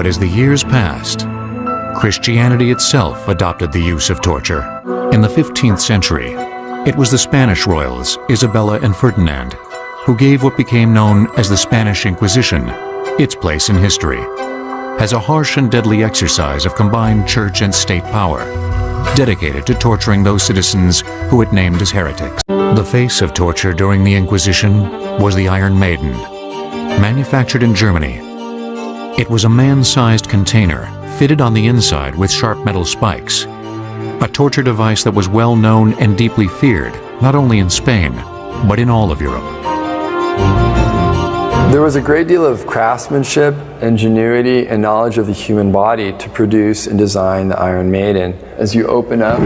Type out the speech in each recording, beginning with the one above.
But as the years passed, Christianity itself adopted the use of torture. In the 15th century, it was the Spanish royals, Isabella and Ferdinand, who gave what became known as the Spanish Inquisition its place in history, as a harsh and deadly exercise of combined church and state power, dedicated to torturing those citizens who it named as heretics. The face of torture during the Inquisition was the Iron Maiden. Manufactured in Germany, it was a man-sized container fitted on the inside with sharp metal spikes, a torture device that was well known and deeply feared, not only in Spain, but in all of Europe. There was a great deal of craftsmanship, ingenuity, and knowledge of the human body to produce and design the Iron Maiden. As you open up,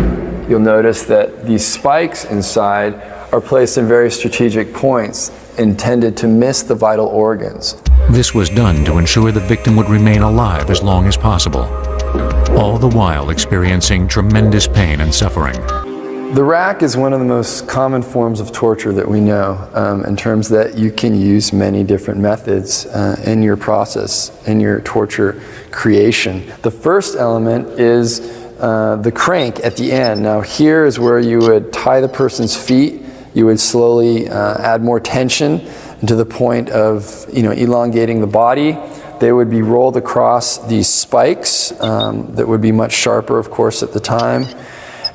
you'll notice that these spikes inside are placed in very strategic points, intended to miss the vital organs. This was done to ensure the victim would remain alive as long as possible, all the while experiencing tremendous pain and suffering. The rack is one of the most common forms of torture that we know, in terms that you can use many different methods in your process, in your torture creation. The first element is the crank at the end. Now here is where you would tie the person's feet. You would slowly add more tension to the point of elongating the body. They would be rolled across these spikes that would be much sharper, of course, at the time.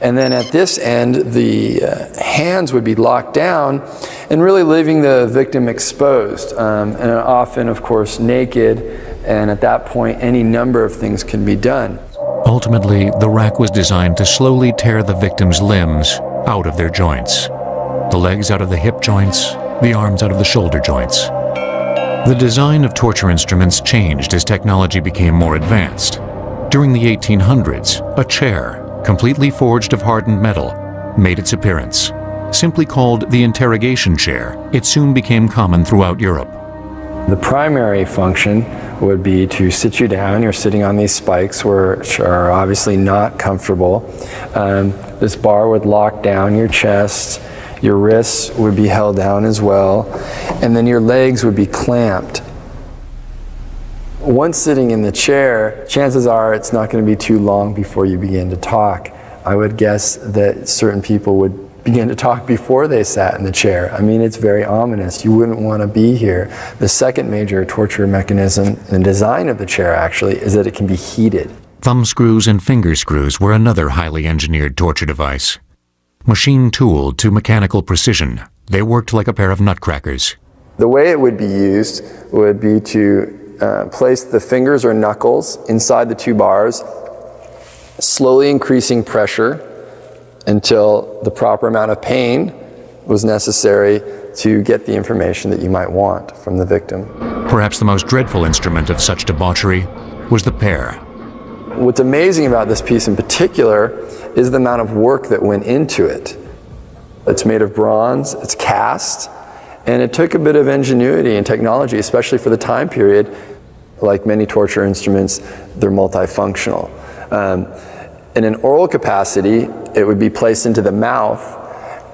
And then at this end, the hands would be locked down and really leaving the victim exposed, and often, of course, naked. And at that point, any number of things can be done. Ultimately, the rack was designed to slowly tear the victim's limbs out of their joints. The legs out of the hip joints, the arms out of the shoulder joints. The design of torture instruments changed as technology became more advanced. During the 1800s, a chair, completely forged of hardened metal, made its appearance. Simply called the interrogation chair, it soon became common throughout Europe. The primary function would be to sit you down. You're sitting on these spikes, which are obviously not comfortable. This bar would lock down your chest. Your wrists would be held down as well, and then your legs would be clamped. Once sitting in the chair, chances are it's not going to be too long before you begin to talk. I would guess that certain people would begin to talk before they sat in the chair. I mean, it's very ominous. You wouldn't want to be here. The second major torture mechanism, the design of the chair actually, is that it can be heated. Thumb screws and finger screws were another highly engineered torture device. Machine-tooled to mechanical precision, they worked like a pair of nutcrackers. The way it would be used would be to place the fingers or knuckles inside the two bars, slowly increasing pressure until the proper amount of pain was necessary to get the information that you might want from the victim. Perhaps the most dreadful instrument of such debauchery was the pear. What's amazing about this piece in particular is the amount of work that went into it. It's made of bronze, it's cast, and it took a bit of ingenuity and technology, especially for the time period. Like many torture instruments, they're multifunctional. In an oral capacity, it would be placed into the mouth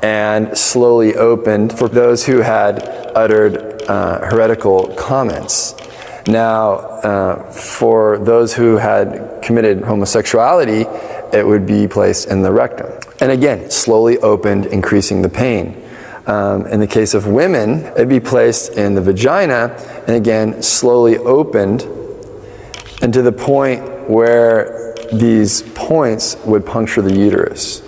and slowly opened for those who had uttered heretical comments. Now, for those who had committed homosexuality, it would be placed in the rectum. And again, slowly opened, increasing the pain. In the case of women, it'd be placed in the vagina, and again, slowly opened, and to the point where these points would puncture the uterus.